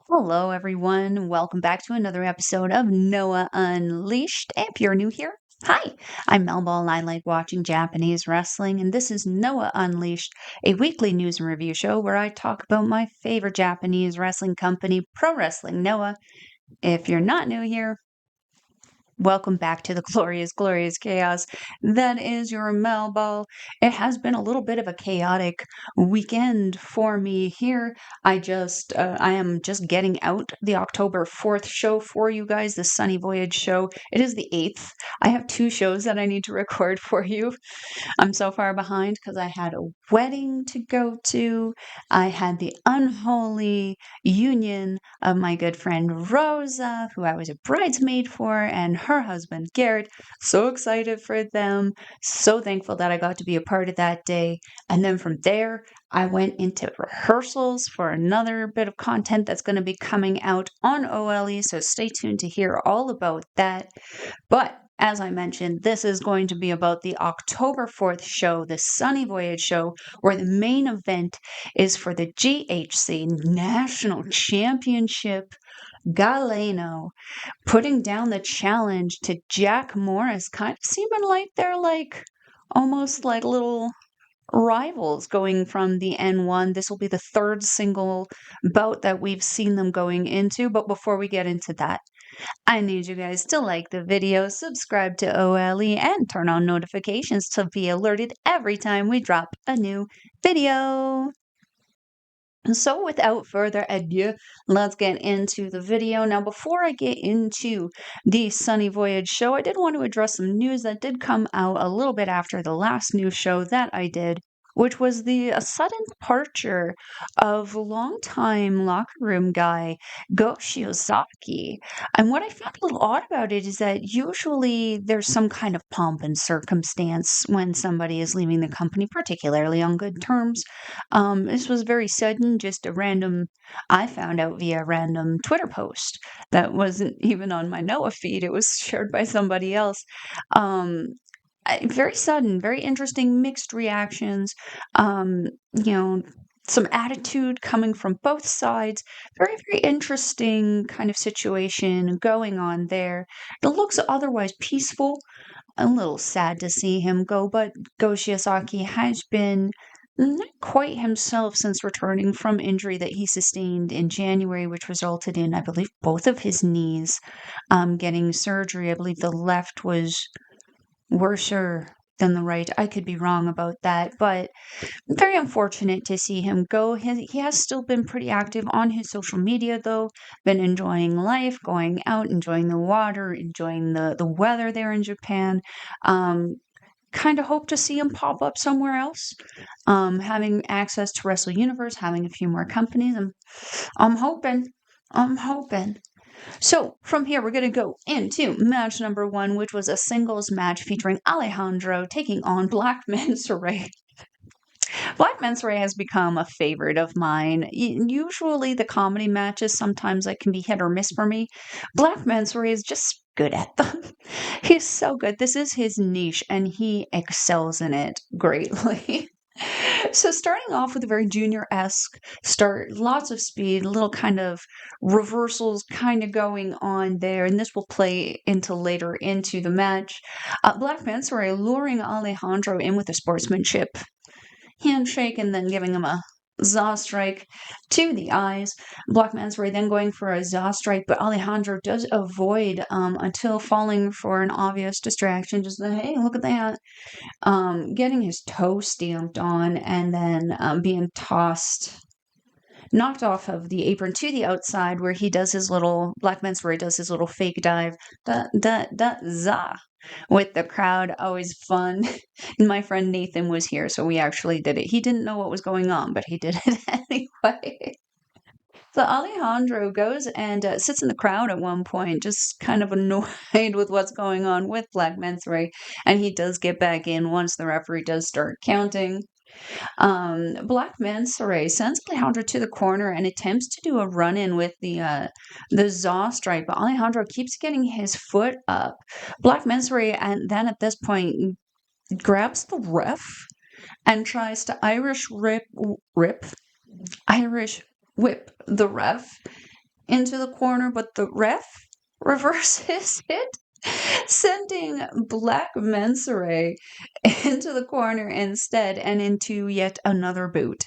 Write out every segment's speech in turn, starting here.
Hello, everyone. Welcome back to another episode of Noah Unleashed. If you're new here, hi, I'm Melball and I like watching Japanese wrestling. And this is Noah Unleashed, a weekly news and review show where I talk about my favorite Japanese wrestling company, Pro Wrestling Noah. If you're not new here, welcome back to the glorious, glorious chaos that is your Melball. It has been a little bit of a chaotic weekend for me here. I am just getting out the October 4th show for you guys, the Sunny Voyage show. It is the 8th. I have 2 shows that I need to record for you. I'm so far behind because I had a wedding to go to. I had the unholy union of my good friend Rosa, who I was a bridesmaid for, and her husband Garrett. So excited for them. So thankful that I got to be a part of that day. And then from there, I went into rehearsals for another bit of content that's going to be coming out on OLE. So stay tuned to hear all about that. But as I mentioned, this is going to be about the October 4th show, the Sunny Voyage show, where the main event is for the GHC National Championship. Galeno putting down the challenge to Jack Morris, kind of seeming like they're almost like little rivals going from the N1. This will be the third single bout that we've seen them going into. But before we get into that, I need you guys to like the video, subscribe to OLE, and turn on notifications to be alerted every time we drop a new video. So without further ado, let's get into the video. Now, before I get into the Sunny Voyage show, I did want to address some news that did come out a little bit after the last news show that I did, which was the sudden departure of longtime locker room guy Go Shiozaki. And what I found a little odd about it is that usually there's some kind of pomp and circumstance when somebody is leaving the company, particularly on good terms. This was very sudden, just a random, I found out via a random Twitter post that wasn't even on my Noah feed. It was shared by somebody else. Um, very sudden, very interesting, mixed reactions. You know, some attitude coming from both sides. Very, very interesting kind of situation going on there. It looks otherwise peaceful. A little sad to see him go, but Go Shiozaki has been not quite himself since returning from injury that he sustained in January, which resulted in, I believe, both of his knees getting surgery. I believe the left was worser than the right. I could be wrong about that, but very unfortunate to see him go. He has still been pretty active on his social media, though, been enjoying life, going out, enjoying the water, enjoying the weather there in Japan. Kind of hope to see him pop up somewhere else. Having access to Wrestle Universe, having a few more companies. I'm hoping. I'm hoping. So from here, we're going to go into match number 1, which was a singles match featuring Alejandro taking on Black Mensore. Black Mensore has become a favorite of mine. Usually the comedy matches, sometimes it can be hit or miss for me. Black Mensore is just good at them. He's so good. This is his niche and he excels in it greatly. So starting off with a very junior-esque start, lots of speed, little kind of reversals kind of going on there, and this will play into later into the match. Black Mensore luring Alejandro in with a sportsmanship handshake and then giving him a Zaw strike to the eyes. Black Mensore then going for a Zaw strike, but Alejandro does avoid until falling for an obvious distraction. Just hey, look at that. Getting his toe stamped on and then being knocked off of the apron to the outside where he does his little, Black Mensore does his little fake dive. Za with the crowd, always fun. And my friend Nathan was here, so we actually did it. He didn't know what was going on, but he did it anyway. So Alejandro goes and sits in the crowd at one point, just kind of annoyed with what's going on with Black Mensore, and he does get back in once the referee does start counting. Black Mensore sends Alejandro to the corner and attempts to do a run-in with the Zaw strike, but Alejandro keeps getting his foot up. Black Mensore, and then at this point, grabs the ref and tries to Irish whip the ref, into the corner, but the ref reverses it, sending Black Mensore into the corner instead and into yet another boot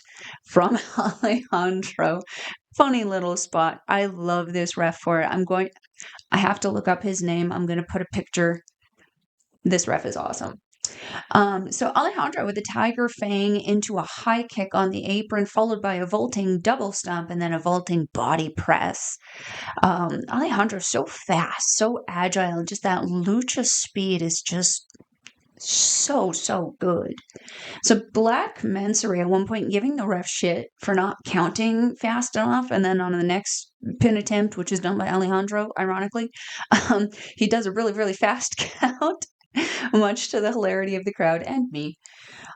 from Alejandro. Funny little spot. I love this ref for it. I have to look up his name. I'm going to put a picture. This ref is awesome. So Alejandro with a tiger fang into a high kick on the apron, followed by a vaulting double stomp and then a vaulting body press. Alejandro's so fast, so agile, just that lucha speed is just so good. So Black Mensore at one point giving the ref shit for not counting fast enough, and then on the next pin attempt, which is done by Alejandro, ironically, he does a really fast count, much to the hilarity of the crowd and me.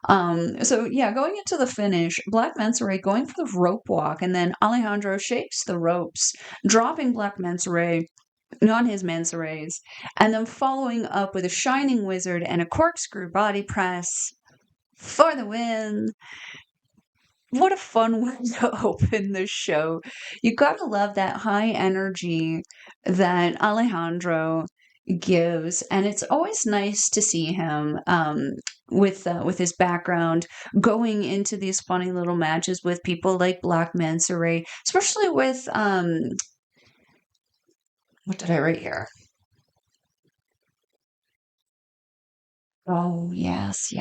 So yeah, going into the finish, Black Mensore going for the rope walk, and then Alejandro shakes the ropes, dropping Black Mensore on his Mensores, and then following up with a Shining Wizard and a corkscrew body press for the win. What a fun way to open the show. You gotta love that high energy that Alejandro gives, and it's always nice to see him with his background going into these funny little matches with people like Black Mensore, especially with what did I write here? Oh, yes.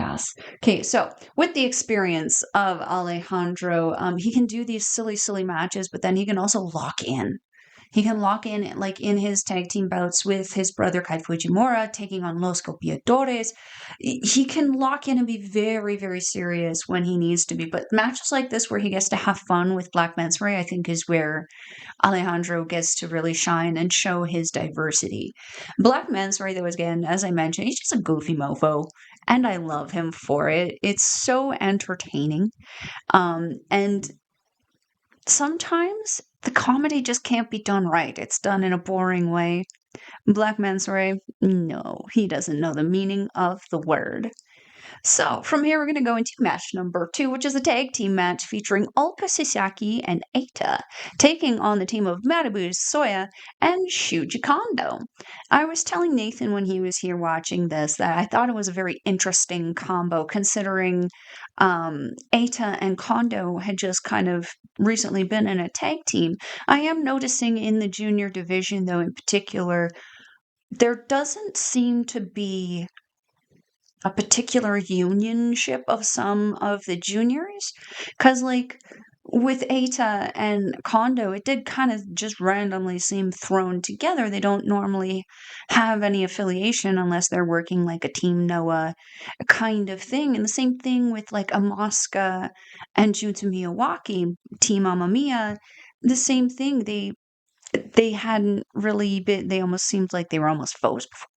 Okay, so with the experience of Alejandro, he can do these silly matches, but then he can also lock in. He can lock in, like in his tag team bouts with his brother Kaito Fujimura, taking on Los Copiadores. He can lock in and be very serious when he needs to be. But matches like this, where he gets to have fun with Black Mensore, I think is where Alejandro gets to really shine and show his diversity. Black Mensore, though, again, as I mentioned, he's just a goofy mofo, and I love him for it. It's so entertaining. And sometimes the comedy just can't be done right. It's done in a boring way. Black Mensore, no, he doesn't know the meaning of the word. So from here, we're going to go into match number 2, which is a tag team match featuring Ulka, Sasaki, and Eita, taking on the team of Manabu, Soya, and Shuji Kondo. I was telling Nathan when he was here watching this that I thought it was a very interesting combo, considering Eita and Kondo had just kind of recently been in a tag team. I am noticing in the junior division, though, in particular, there doesn't seem to be a particular unionship of some of the juniors, because like with Eita and Kondo, it did kind of just randomly seem thrown together. They don't normally have any affiliation unless they're working like a Team Noah kind of thing. And the same thing with like Amaska and Junta Miyawaki, Team Amamiya, the same thing. They hadn't really been, they almost seemed like they were almost foes before,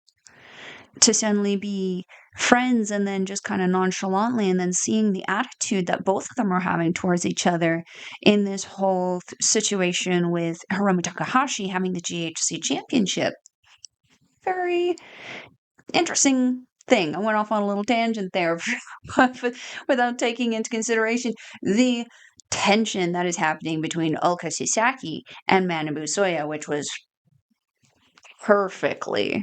to suddenly be friends and then just kind of nonchalantly, and then seeing the attitude that both of them are having towards each other in this whole situation with Hiromu Takahashi having the GHC Championship. Very interesting thing. I went off on a little tangent there, but without taking into consideration the tension that is happening between Ulka Sasaki and Manabu Soya, which was perfectly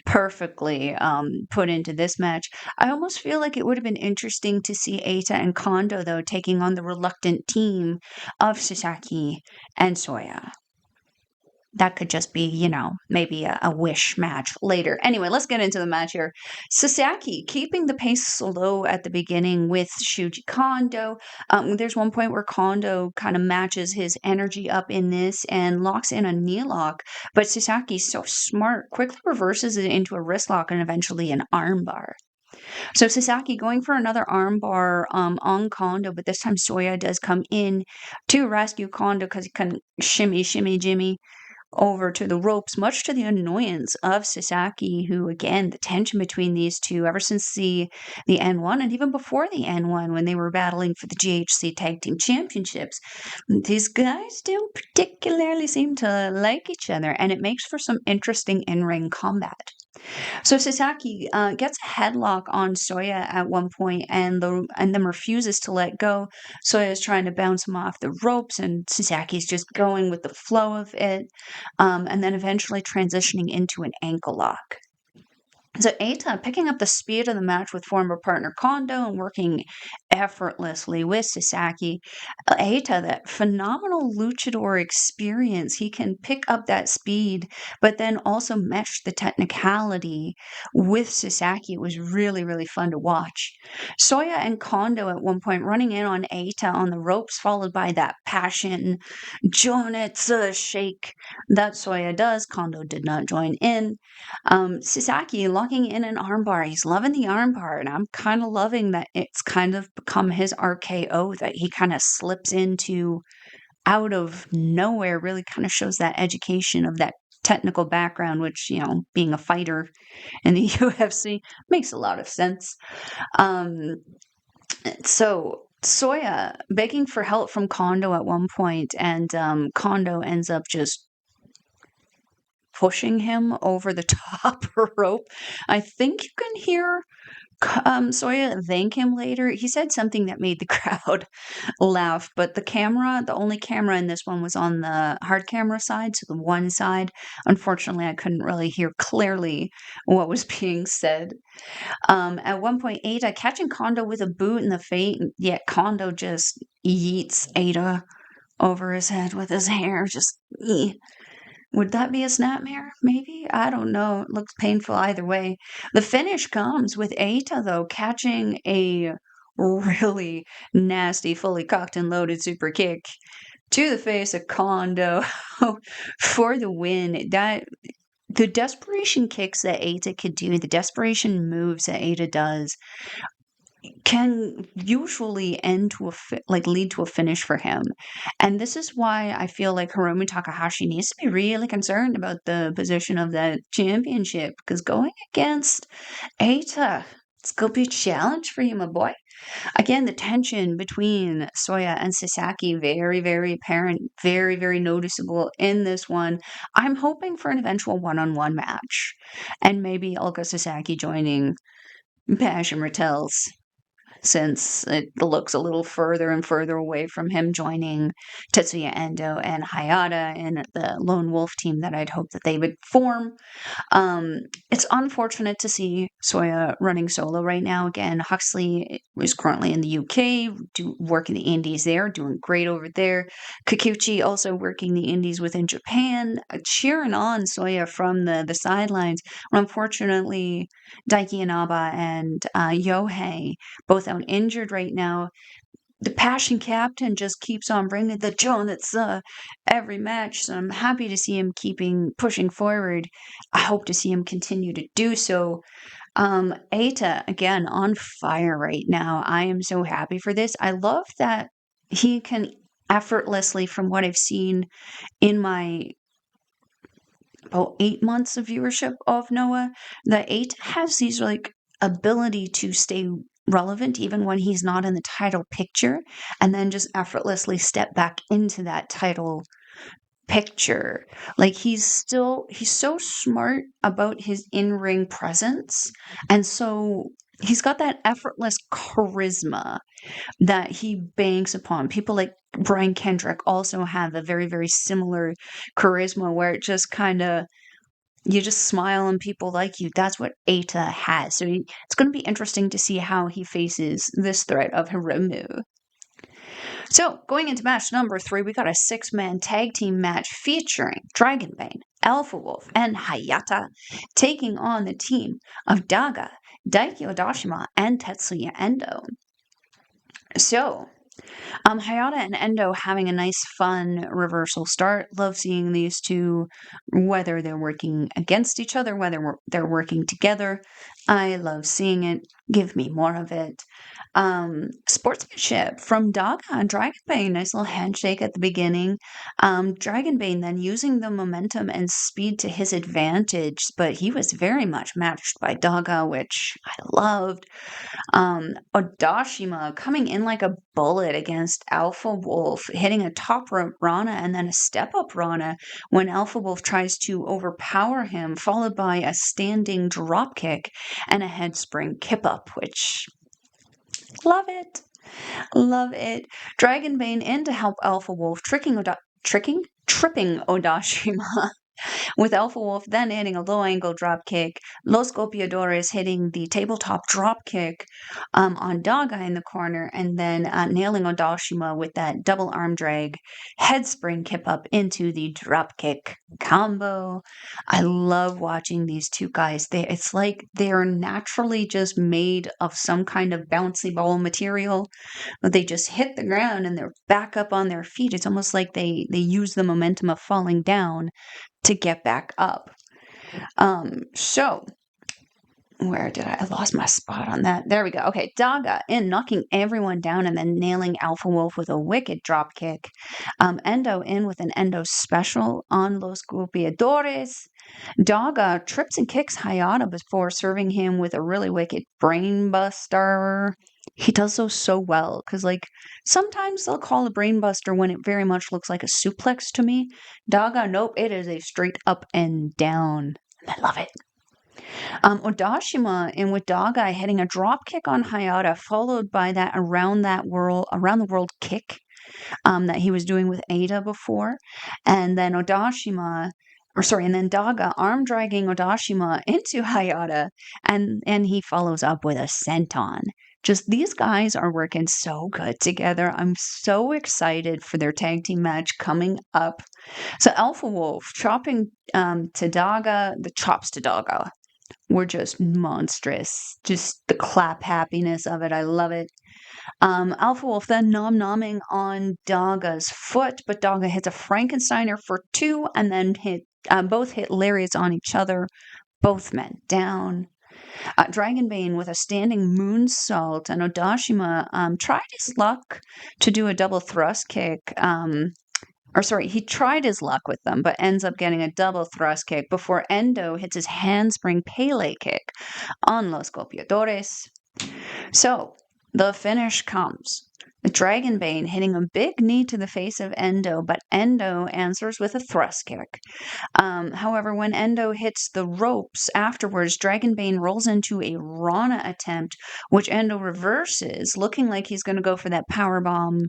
put into this match. I almost feel like it would have been interesting to see Eita and Kondo, though, taking on the reluctant team of Sasaki and Soya. That could just be, maybe a wish match later. Anyway, let's get into the match here. Sasaki keeping the pace slow at the beginning with Shuji Kondo. There's one point where Kondo kind of matches his energy up in this and locks in a knee lock, but Sasaki's so smart, quickly reverses it into a wrist lock and eventually an arm bar. So Sasaki going for another armbar on Kondo, but this time Soya does come in to rescue Kondo because he can shimmy, Jimmy over to the ropes, much to the annoyance of Sasaki, who, again, the tension between these two ever since the N1 and even before the N1 when they were battling for the GHC Tag Team Championships. These guys don't particularly seem to like each other, and it makes for some interesting in-ring combat. So Sasaki gets a headlock on Soya at one point and then refuses to let go. Soya is trying to bounce him off the ropes, and Sasaki's just going with the flow of it, and then eventually transitioning into an ankle lock. So Eita picking up the speed of the match with former partner Kondo and working effortlessly with Sasaki. Eita, that phenomenal luchador experience. He can pick up that speed, but then also mesh the technicality with Sasaki. It was really, really fun to watch. Soya and Kondo at one point running in on Eita on the ropes, followed by that passion Jonetsu shake that Soya does. Kondo did not join in. Sasaki locking in an armbar. He's loving the armbar, and I'm kind of loving that it's kind of become his RKO that he kind of slips into out of nowhere. Really kind of shows that education of that technical background, which, being a fighter in the UFC makes a lot of sense. So Soya begging for help from Kondo at one point, and Kondo ends up just pushing him over the top rope. I think you can hear Soya thank him later. He said something that made the crowd laugh, but the only camera in this one was on the hard camera side, so the one side. Unfortunately, I couldn't really hear clearly what was being said. At one point, Eita catching Kondo with a boot in the face, yet Kondo just yeets Eita over his head with his hair. Just, would that be a snapmare? Maybe? I don't know. It looks painful either way. The finish comes with Eita, though, catching a really nasty, fully cocked and loaded super kick to the face of Kondo for the win. The desperation kicks that Eita could do, the desperation moves that Eita does, can usually lead to a finish for him. And this is why I feel like Hiromu Takahashi needs to be really concerned about the position of that championship, because going against Eita, it's gonna be a challenge for you, my boy. Again, the tension between Soya and Sasaki, very, very apparent, very, very noticeable in this one. I'm hoping for an eventual one-on-one match, and maybe Ulka Sasaki joining Passion Ratels, since it looks a little further and further away from him joining Tetsuya Endo and HAYATA and the Lone Wolf team that I'd hope that they would form. It's unfortunate to see Soya running solo right now. Again, Huxley is currently in the UK, working the indies there, doing great over there. Kikuchi also working the indies within Japan, cheering on Soya from the sidelines. Unfortunately, Daiki Inaba and Yohei both out injured right now. The Passion Captain just keeps on bringing the Jonetsu every match, so I'm happy to see him pushing forward. I hope to see him continue to do so. Eita, again, on fire right now. I am so happy for this. I love that he can effortlessly, from what I've seen in my about 8 months of viewership of Noah, that Eita has these ability to stay relevant even when he's not in the title picture, and then just effortlessly step back into that title picture. Like he's so smart about his in-ring presence, and so he's got that effortless charisma that he banks upon. People like Brian Kendrick also have a very, very similar charisma where it just kind of, you just smile and people like you. That's what Eita has. So it's going to be interesting to see how he faces this threat of Hiromu. So going into match number 3, we got a 6-man tag team match featuring Dragon Bane, Alpha Wolf, and HAYATA taking on the team of Daga, Daiki Odashima, and Tetsuya Endo. So HAYATA and Endo having a nice, fun reversal start. Love seeing these two, whether they're working against each other, whether they're working together. I love seeing it. Give me more of it. Sportsmanship from Daga and Dragonbane. Nice little handshake at the beginning. Dragonbane then using the momentum and speed to his advantage, but he was very much matched by Daga, which I loved. Odashima coming in like a bullet against Alpha Wolf, hitting a top rope Rana and then a step up Rana when Alpha Wolf tries to overpower him, followed by a standing drop kick and a head spring kip up, which love it. Love it. Dragonbane in to help Alpha Wolf, tripping Odashima with Alpha Wolf then hitting a low angle drop kick, Los Golpeadores hitting the tabletop drop kick on Daga in the corner, and then nailing Odashima with that double arm drag, head spring kip up into the drop kick combo. I love watching these two guys. It's like they're naturally just made of some kind of bouncy ball material. They just hit the ground and they're back up on their feet. It's almost like they use the momentum of falling down to get back up. So where did I lost my spot on that? There we go. Okay, Daga in knocking everyone down and then nailing Alpha Wolf with a wicked drop kick. Endo in with an Endo special on Los Golpeadores. Daga trips and kicks HAYATA before serving him with a really wicked brain buster. He does so well because, like, sometimes they'll call a brain buster when it very much looks like a suplex to me. Daga, nope, it is a straight up and down. I love it. Odashima in with Daga hitting a drop kick on HAYATA, followed by that around the world kick that he was doing with Eita before, and then and then Daga arm dragging Odashima into HAYATA, and he follows up with a senton. Just these guys are working so good together. I'm so excited for their tag team match coming up. So Alpha Wolf chopping to Daga, the chops to Daga were just monstrous. Just the clap happiness of it. I love it. Alpha Wolf then nom-nomming on Daga's foot, but Daga hits a Frankensteiner for 2 and then both hit lariats on each other. Both men down. Dragonbane with a standing moonsault, and Odashima tried his luck to do a double thrust kick. He tried his luck with them, but ends up getting a double thrust kick before Endo hits his handspring Pele kick on Los Golpeadores. So, the finish comes. Dragonbane hitting a big knee to the face of Endo, but Endo answers with a thrust kick. However, when Endo hits the ropes afterwards, Dragonbane rolls into a Rana attempt, which Endo reverses, looking like he's going to go for that powerbomb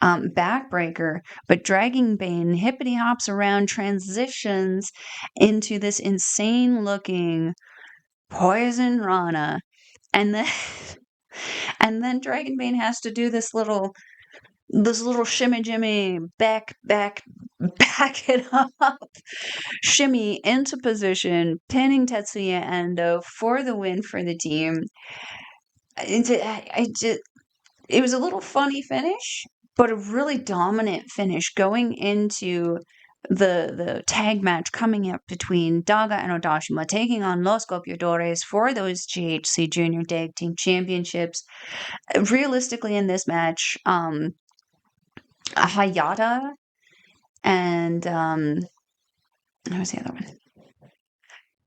backbreaker. But Dragonbane hippity hops around, transitions into this insane looking poison Rana, and then and then Dragonbane has to do this little shimmy jimmy back it up shimmy into position, pinning Tetsuya Endo for the win for the team. It was a little funny finish, but a really dominant finish going into the tag match coming up between Daga and Odashima taking on Los Golpeadores for those GHC Junior Tag Team Championships. Realistically, in this match, HAYATA and what was the other one?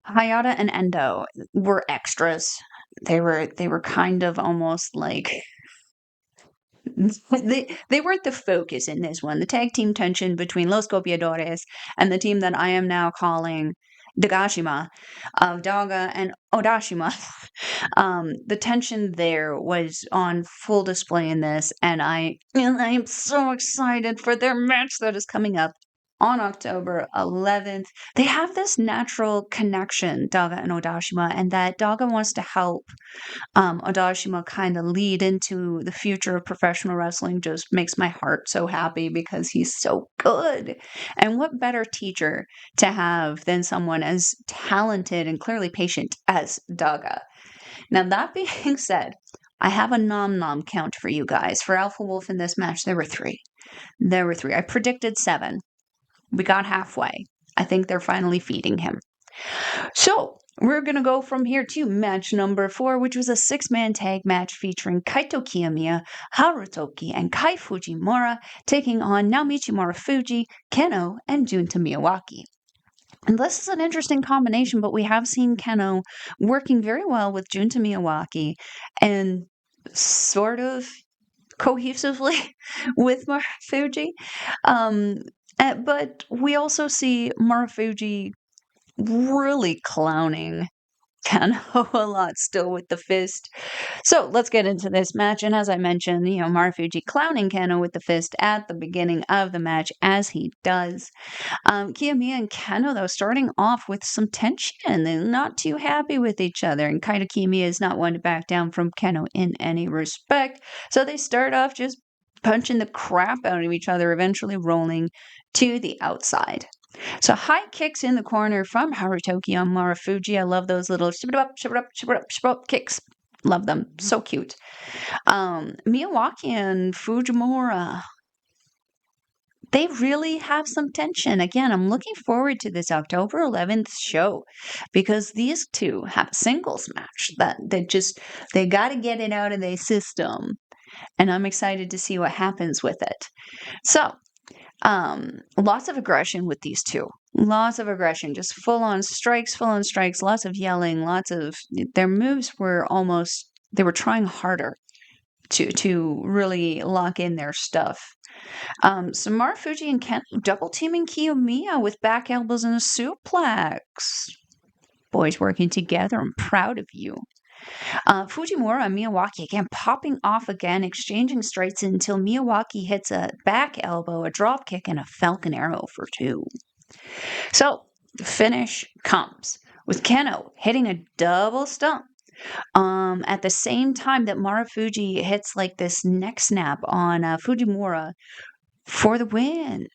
HAYATA and Endo were extras. They were kind of almost like they weren't the focus in this one. The tag team tension between Los Golpeadores and the team that I am now calling Dagashima of Daga and Odashima. The tension there was on full display in this, and I am so excited for their match that is coming up on October 11th. They have this natural connection, Daga and Odashima, and that Daga wants to help Odashima kind of lead into the future of professional wrestling just makes my heart so happy because he's so good. And what better teacher to have than someone as talented and clearly patient as Daga? Now, that being said, I have a nom-nom count for you guys. For Alpha Wolf in this match, there were 3. I predicted 7. We got halfway. I think they're finally feeding him. So, we're going to go from here to match number 4, which was a 6-man tag match featuring Kaito Kiyomiya, Harutoki, and Kai Fujimura taking on Naomichi Marufuji, Kenoh, and Junta Miyawaki. And this is an interesting combination, but we have seen Kenoh working very well with Junta Miyawaki and sort of cohesively with Marufuji. But we also see Marufuji really clowning Kenoh a lot still with the fist. So let's get into this match. And as I mentioned, Marufuji clowning Kenoh with the fist at the beginning of the match, as he does. Kiyomiya and Kenoh, though, starting off with some tension. They're not too happy with each other. And Kaito Kiyomiya is not one to back down from Kenoh in any respect. So they start off just punching the crap out of each other, eventually rolling to the outside. So high kicks in the corner from Harutoki on Marufuji. I love those little shib-it-up kicks. Love them. So cute. Miyawaki and Fujimura, they really have some tension. Again, I'm looking forward to this October 11th show because these two have a singles match that they got to get it out of their system. And I'm excited to see what happens with it. So, lots of aggression with these two. Lots of aggression, just full on strikes, lots of yelling, their moves were they were trying harder to really lock in their stuff. So Marufuji and Kenoh double teaming Kiyomiya with back elbows and a suplex. Boys working together. I'm proud of you. Fujimura and Miyawaki again popping off again, exchanging strikes until Miyawaki hits a back elbow, a drop kick, and a Falcon Arrow for 2. So the finish comes with Kenoh hitting a double stomp. At the same time that Marufuji hits like this neck snap on Fujimura for the win.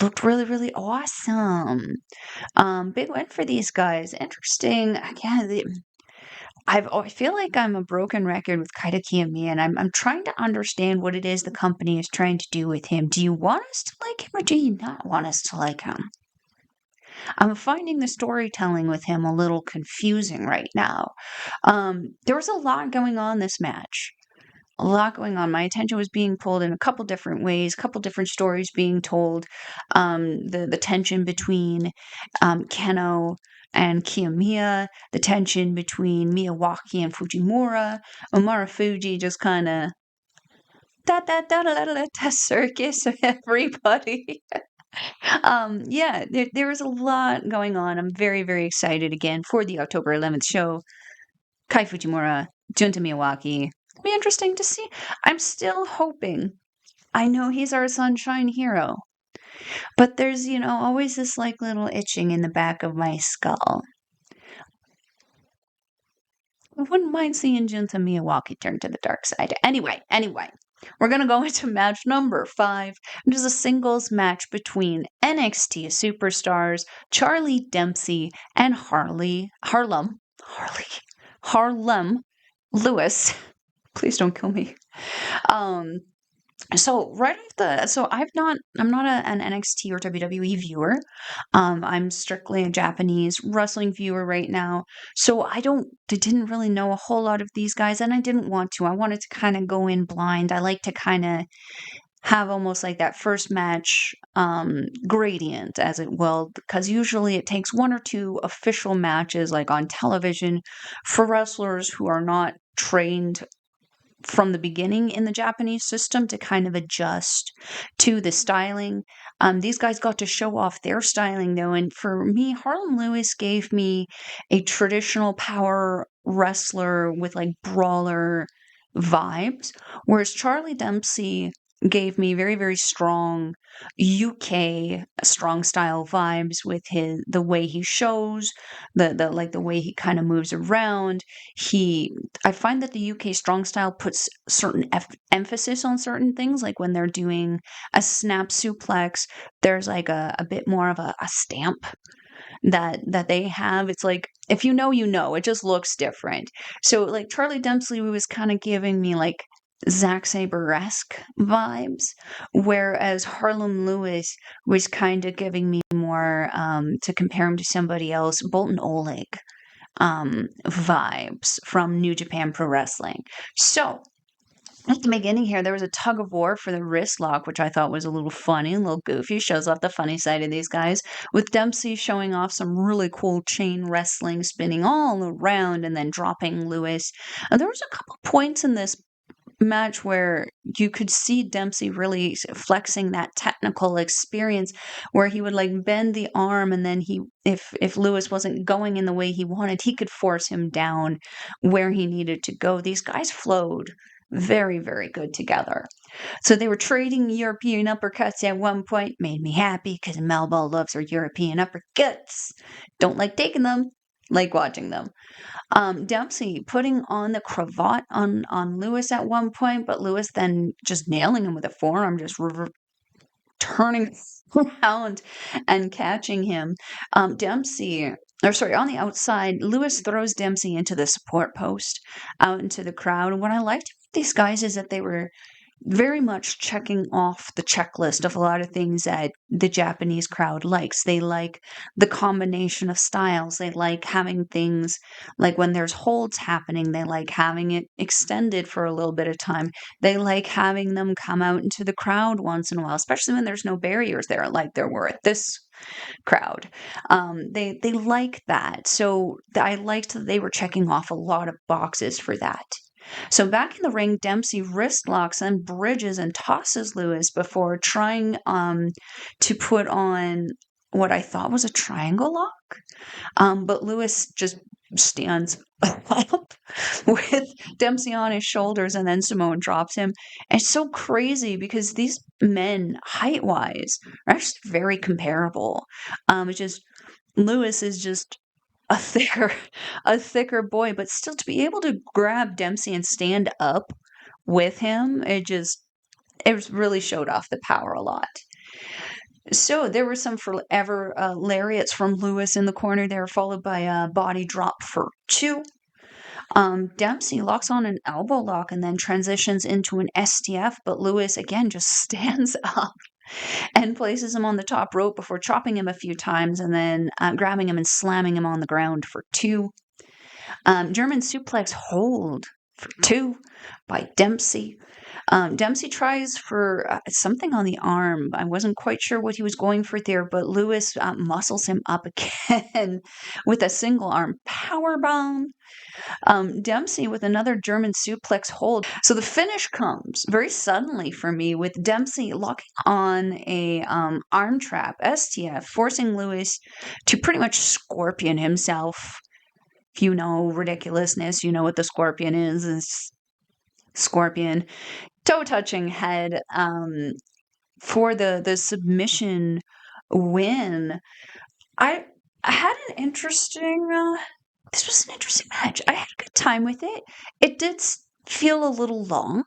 Looked really, really awesome. Big win for these guys. Interesting. Again, I feel like I'm a broken record with Kaito Kiyomiya, and I'm trying to understand what it is the company is trying to do with him. Do you want us to like him, or do you not want us to like him? I'm finding the storytelling with him a little confusing right now. There was a lot going on this match. A lot going on. My attention was being pulled in a couple different ways, a couple different stories being told. The tension between Kenoh and Kiyomiya, the tension between Miyawaki and Fujimura, Marufuji just kind of circus of everybody. Yeah, there was a lot going on. I'm very, very excited again for the October 11th show. Kai Fujimura, Junta Miyawaki. It'll be interesting to see. I'm still hoping. I know he's our sunshine hero. But there's, always this like little itching in the back of my skull. I wouldn't mind seeing Junta Miyawaki turn to the dark side. Anyway, we're going to go into match number 5, which is a singles match between NXT superstars Charlie Dempsey and Harlem Lewis. Please don't kill me. So I'm not an NXT or WWE viewer. I'm strictly a Japanese wrestling viewer right now. So I didn't really know a whole lot of these guys, and I didn't want to. I wanted to kind of go in blind. I like to kind of have almost like that first match gradient, as it will, because usually it takes 1 or 2 official matches like on television for wrestlers who are not trained from the beginning in the Japanese system to kind of adjust to the styling. These guys got to show off their styling though, and for me, Harlem Lewis gave me a traditional power wrestler with like brawler vibes, whereas Charlie Dempsey gave me very, very strong UK strong style vibes with the way he shows, the way he kind of moves around. I find that the UK strong style puts certain emphasis on certain things, like when they're doing a snap suplex, there's like a bit more of a stamp that they have. It's like, if you know, it just looks different. So like Charlie Dempsey was kind of giving me like Zack Sabre-esque vibes, whereas Harlem Lewis was kind of giving me more, to compare him to somebody else, Bolton Oleg. vibes from New Japan Pro Wrestling. So, at the beginning here, there was a tug of war for the wrist lock, which I thought was a little funny, a little goofy. Shows off the funny side of these guys, with Dempsey showing off some really cool chain wrestling, spinning all around and then dropping Lewis. And there was a couple points in this match where you could see Dempsey really flexing that technical experience, where he would like bend the arm, and then if Lewis wasn't going in the way he wanted, he could force him down where he needed to go. These guys flowed very, very good together. So they were trading European uppercuts at one point. Made me happy because Melball loves her European uppercuts. Don't like taking them, like watching them. Dempsey putting on the cravat on Lewis at one point, but Lewis then just nailing him with a forearm, just turning around and catching him. Dempsey, or sorry, on the outside, Lewis throws Dempsey into the support post out into the crowd. And what I liked about these guys is that they were very much checking off the checklist of a lot of things that the Japanese crowd likes. They like the combination of styles. They like having things like when there's holds happening, they like having it extended for a little bit of time. They like having them come out into the crowd once in a while, especially when there's no barriers there, like there were at this crowd. They like that. So I liked that they were checking off a lot of boxes for that. So back in the ring, Dempsey wrist locks and bridges and tosses Lewis before trying to put on what I thought was a triangle lock. But Lewis just stands up with Dempsey on his shoulders, and then Simone drops him. And it's so crazy because these men, height-wise, are actually very comparable. It's just Lewis is just a thicker boy, but still to be able to grab Dempsey and stand up with him, it really showed off the power a lot. So there were some forever lariats from Lewis in the corner there, followed by a body drop for 2. Dempsey locks on an elbow lock and then transitions into an STF, but Lewis again just stands up and places him on the top rope before chopping him a few times and then grabbing him and slamming him on the ground for 2. German suplex hold for 2 by Dempsey. Dempsey tries for something on the arm. I wasn't quite sure what he was going for there, but Lewis muscles him up again with a single arm powerbomb. Dempsey with another German suplex hold. So the finish comes very suddenly for me, with Dempsey locking on a arm trap, STF, forcing Lewis to pretty much scorpion himself. If you know ridiculousness, you know what the scorpion is scorpion. Toe-touching head for the submission win. I had an interesting this was an interesting match. I had a good time with it. It did feel a little long,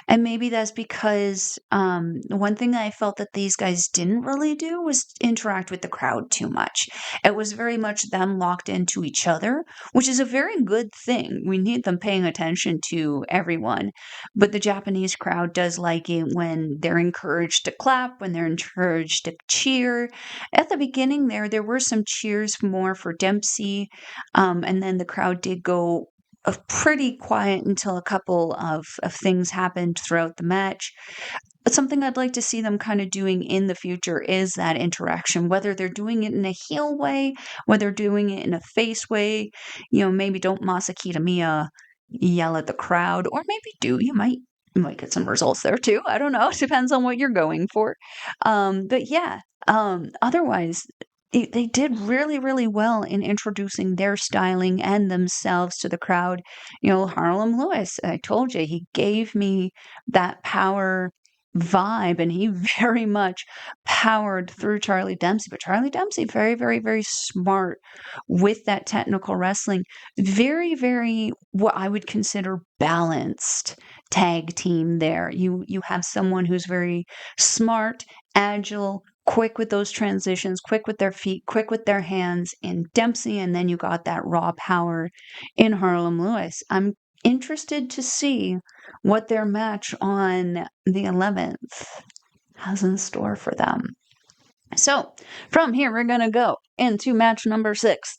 and maybe that's because one thing that I felt that these guys didn't really do was interact with the crowd too much. It was very much them locked into each other, which is a very good thing. We need them paying attention to everyone. But the Japanese crowd does like it when they're encouraged to clap, when they're encouraged to cheer. At the beginning there were some cheers more for Dempsey, and then the crowd did go pretty quiet until a couple of things happened throughout the match. But something I'd like to see them kind of doing in the future is that interaction, whether they're doing it in a heel way, whether they're doing it in a face way. Maybe don't Masakita Miya yell at the crowd, or maybe do. You might get some results there too. I don't know. It depends on what you're going for. But yeah, otherwise, they did really, really well in introducing their styling and themselves to the crowd. Harlem Lewis, I told you, he gave me that power vibe, and he very much powered through Charlie Dempsey. But Charlie Dempsey, very, very, very smart with that technical wrestling. Very, very, what I would consider balanced tag team there. You have someone who's very smart, agile, quick with those transitions, quick with their feet, quick with their hands in Dempsey, and then you got that raw power in Harlem Lewis. I'm interested to see what their match on the 11th has in store for them. So from here, we're going to go into match number 6.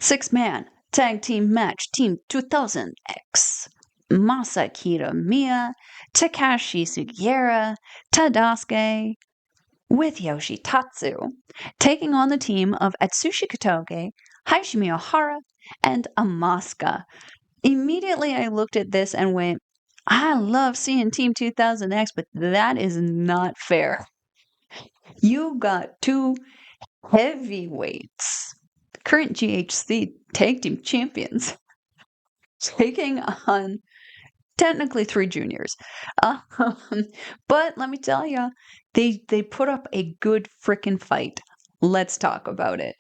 6-man Tag team match, Team 2000X. Masa Kiyomiya, Takashi Sugiura, Tadasuke, with Yoshitatsu, taking on the team of Atsushi Kotoge, Hashimi Ohara, and Amaska. Immediately I looked at this and went, I love seeing Team 2000X, but that is not fair. You got two heavyweights, current GHC tag team champions, taking on technically three juniors. But let me tell you, they put up a good frickin' fight. Let's talk about it.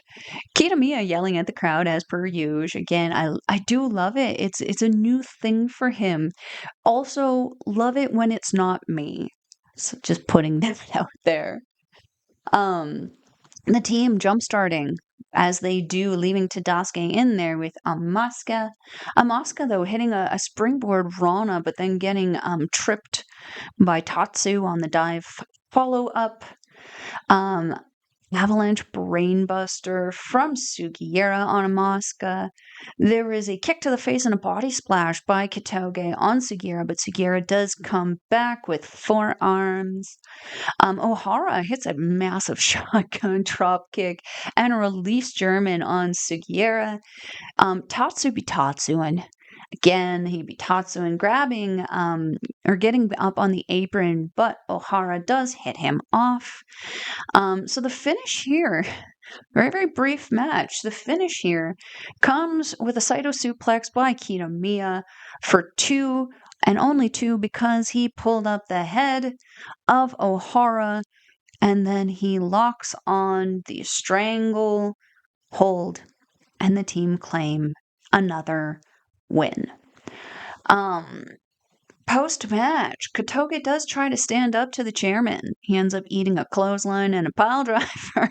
Kiyomiya yelling at the crowd as per usual. Again, I do love it. It's a new thing for him. Also, love it when it's not me. So just putting that out there. The team jump starting as they do, leaving Tadasuke in there with Amaska. Amaska, though, hitting a springboard Rana, but then getting tripped by Tatsu on the dive follow up. Avalanche brainbuster from Sugiura on Amaska. There is a kick to the face and a body splash by Kotoge on Sugiura, but Sugiura does come back with forearms. Ohara hits a massive shotgun drop kick and a release German on Sugiura. Tatsu be Tatsuing. Again, he be Tatsuing, grabbing or getting up on the apron, but Ohara does hit him off. So the finish here, very, very brief match. The finish here comes with a Saito suplex by Kiyomiya for 2 and only 2 because he pulled up the head of Ohara and then he locks on the strangle hold and the team claim another win. Post-match, Kotoge does try to stand up to the chairman. He ends up eating a clothesline and a pile driver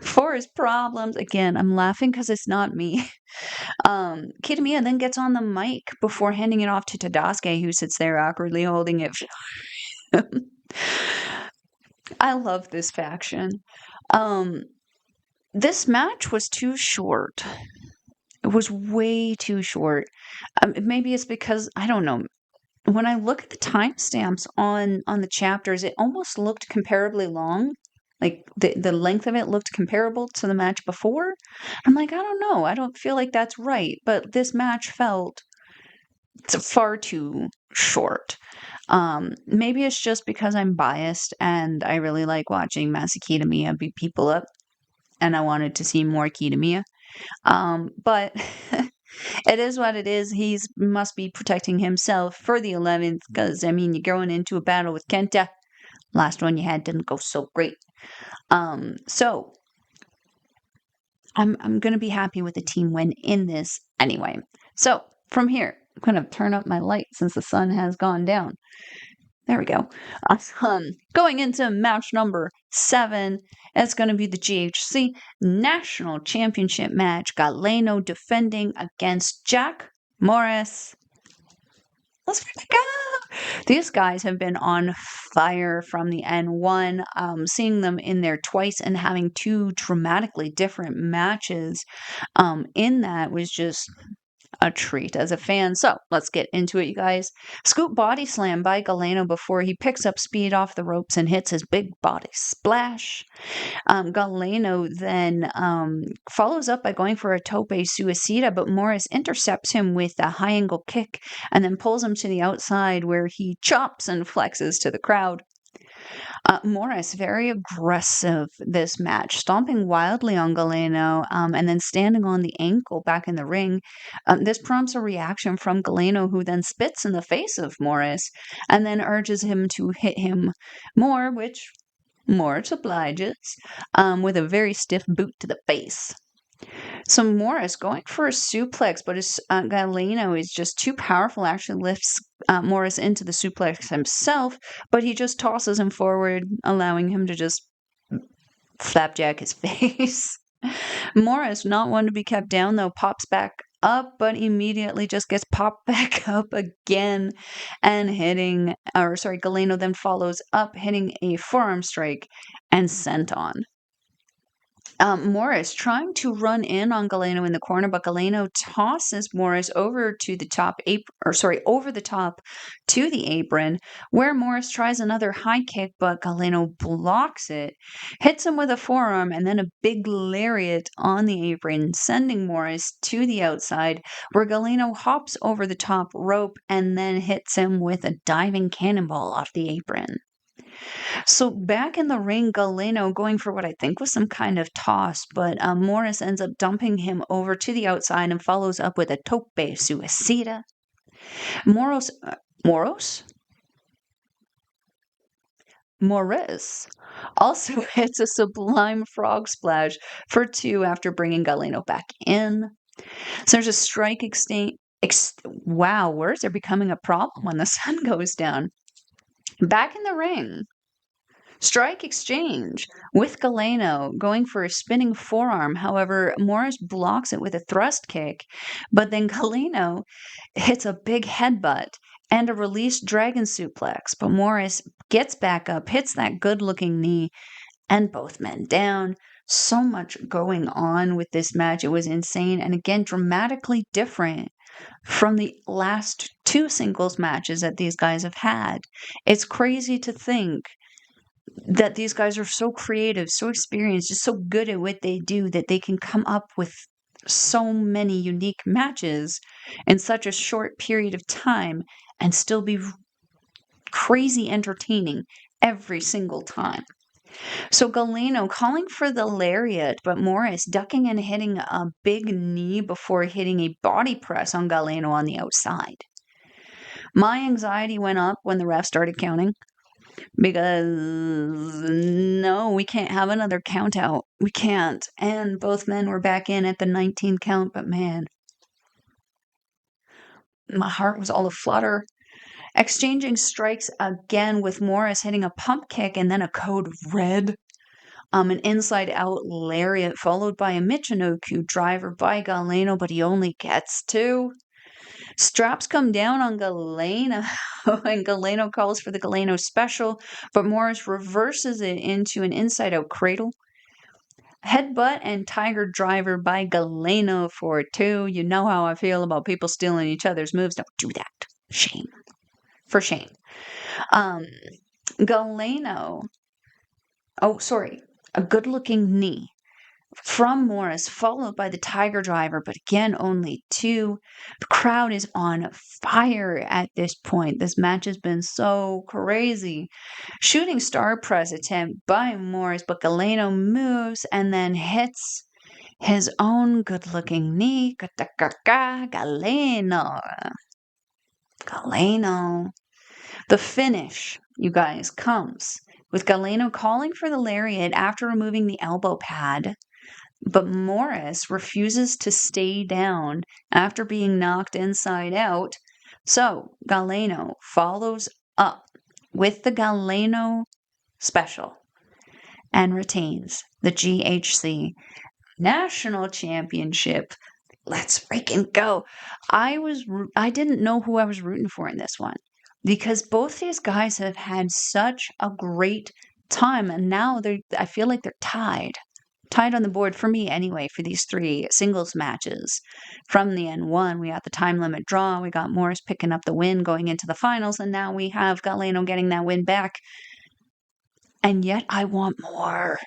for his problems. Again, I'm laughing because it's not me. Kiyomiya then gets on the mic before handing it off to Tadasuke, who sits there awkwardly holding it. I love this faction. This match was too short. It was way too short. Maybe it's because, I don't know. When I look at the timestamps on the chapters, it almost looked comparably long. Like the length of it looked comparable to the match before. I'm like, I don't know. I don't feel like that's right. But this match felt far too short. Maybe it's just because I'm biased and I really like watching Masa Kiyomiya beat people up, and I wanted to see more Kiyomiya. But it is what it is. He must be protecting himself for the 11th because, I mean, you're going into a battle with Kenta. Last one you had didn't go so great. So I'm going to be happy with the team win in this anyway. So from here, I'm going to turn up my light since the sun has gone down. There we go. Going into match number 7, it's going to be the GHC National Championship match. Galeno defending against Jack Morris. Let's go! These guys have been on fire from the N1. Seeing them in there twice and having 2 dramatically different matches in that was just a treat as a fan. So let's get into it, you guys. Scoop body slam by Galeno before he picks up speed off the ropes and hits his big body splash. Galeno then follows up by going for a tope suicida, but Morris intercepts him with a high angle kick and then pulls him to the outside where he chops and flexes to the crowd. Morris, very aggressive this match, stomping wildly on Galeno and then standing on the ankle back in the ring. This prompts a reaction from Galeno, who then spits in the face of Morris and then urges him to hit him more, which Morris obliges with a very stiff boot to the face. So Morris going for a suplex, but Galeno is just too powerful, actually lifts Morris into the suplex himself, but he just tosses him forward, allowing him to just flapjack his face. Morris, not one to be kept down, though, pops back up, but immediately just gets popped back up again and Galeno then follows up, hitting a forearm strike and senton. Morris trying to run in on Galeno in the corner, but Galeno tosses Morris over to the top over the top to the apron, where Morris tries another high kick, but Galeno blocks it, hits him with a forearm, and then a big lariat on the apron, sending Morris to the outside, where Galeno hops over the top rope and then hits him with a diving cannonball off the apron. So back in the ring, Galeno going for what I think was some kind of toss, but Morris ends up dumping him over to the outside and follows up with a tope suicida. Moros? Morris also hits a sublime frog splash for 2 after bringing Galeno back in. So there's a strike exchange. Wow, words are becoming a problem when the sun goes down. Back in the ring. Strike exchange with Galeno going for a spinning forearm. However, Morris blocks it with a thrust kick, but then Galeno hits a big headbutt and a released dragon suplex. But Morris gets back up, hits that good looking knee, and both men down. So much going on with this match. It was insane. And again, dramatically different from the last 2 singles matches that these guys have had. It's crazy to think that these guys are so creative, so experienced, just so good at what they do that they can come up with so many unique matches in such a short period of time and still be crazy entertaining every single time. So Galeno calling for the lariat, but Morris ducking and hitting a big knee before hitting a body press on Galeno on the outside. My anxiety went up when the ref started counting. Because no, we can't have another count out. We can't. And both men were back in at the 19 count, but man, my heart was all aflutter. Exchanging strikes again with Morris hitting a pump kick and then a code red. An inside out lariat followed by a Michinoku driver by Galeno, but he only gets 2. Straps come down on Galeno, and Galeno calls for the Galeno special, but Morris reverses it into an inside-out cradle. Headbutt and tiger driver by Galeno for 2. You know how I feel about people stealing each other's moves. Don't do that. Shame. For shame. Galeno. Oh, sorry. A good-looking knee from Morris, followed by the tiger driver, but again, only 2. The crowd is on fire at this point. This match has been so crazy. Shooting star press attempt by Morris, but Galeno moves and then hits his own good-looking knee. Galeno. Galeno. The finish, you guys, comes with Galeno calling for the lariat after removing the elbow pad. But Morris refuses to stay down after being knocked inside out. So Galeno follows up with the Galeno special and retains the GHC National Championship. Let's freaking go. I didn't know who I was rooting for in this one because both these guys have had such a great time, and now I feel like they're tied on the board for me anyway for these 3 singles matches. From the N1, we got the time limit draw, we got Morris picking up the win going into the finals, and now we have Galeno getting that win back. And yet I want more.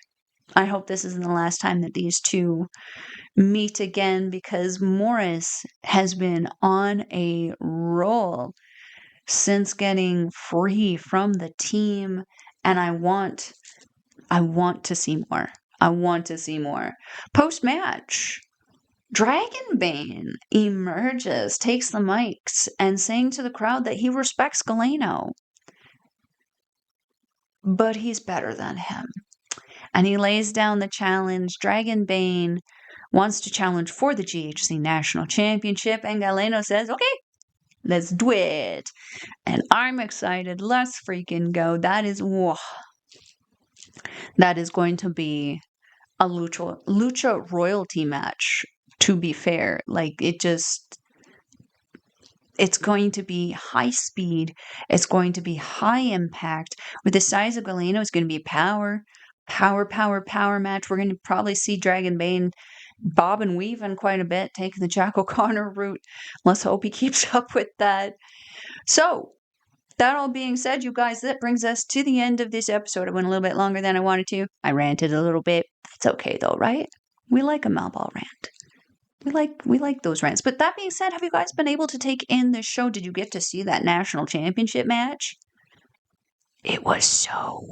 I hope this isn't the last time that these 2 meet again, because Morris has been on a roll since getting free from the team, and I want to see more. I want to see more. Post-match, Dragon Bane emerges, takes the mics, and saying to the crowd that he respects Galeno, but he's better than him. And he lays down the challenge. Dragon Bane wants to challenge for the GHC National Championship, and Galeno says, okay, let's do it. And I'm excited. Let's freaking go. That is going to be a lucha royalty match, to be fair. Like, it's going to be high speed. It's going to be high impact. With the size of Galeno, it's going to be power, power match. We're going to probably see Dragon Bane bob and weave in quite a bit, taking the Jack O'Connor route. Let's hope he keeps up with that. So, that all being said, you guys, that brings us to the end of this episode. I went a little bit longer than I wanted to. I ranted a little bit. That's okay though, right? We like a Melball rant. We like those rants. But that being said, have you guys been able to take in this show? Did you get to see that national championship match? It was so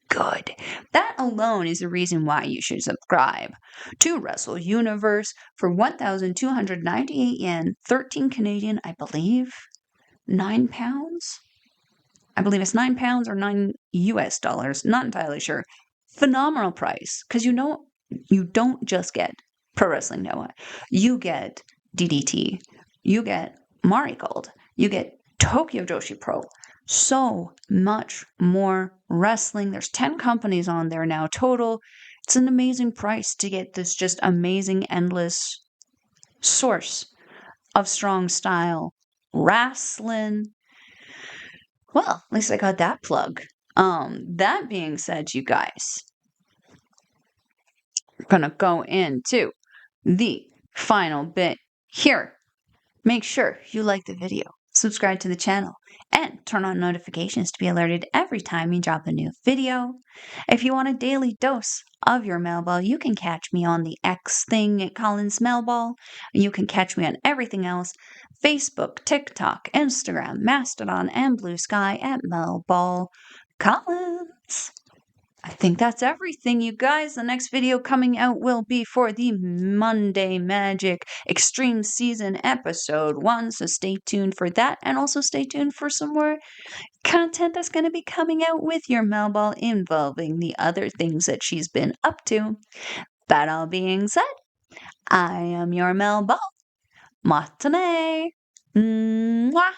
good. That alone is a reason why you should subscribe to Wrestle Universe for 1,298 yen, 13 Canadian, I believe, £9. I believe it's £9 or $9 US. Not entirely sure. Phenomenal price, because you don't just get Pro Wrestling Noah. You get DDT. You get Marigold. You get Tokyo Joshi Pro. So much more wrestling. There's 10 companies on there now total. It's an amazing price to get this just amazing, endless source of strong style wrestling. Well, at least I got that plug. That being said, you guys, we're gonna go into the final bit here. Make sure you like the video, subscribe to the channel, and turn on notifications to be alerted every time we drop a new video. If you want a daily dose of your Melball, you can catch me on the X thing at Collins Melball. You can catch me on everything else: Facebook, TikTok, Instagram, Mastodon, and Blue Sky at Melball Collins. I think that's everything, you guys. The next video coming out will be for the Monday Magic Extreme Season Episode 1, so stay tuned for that, and also stay tuned for some more content that's going to be coming out with your Melball involving the other things that she's been up to. That all being said, I am your Melball. Matane! Mwah!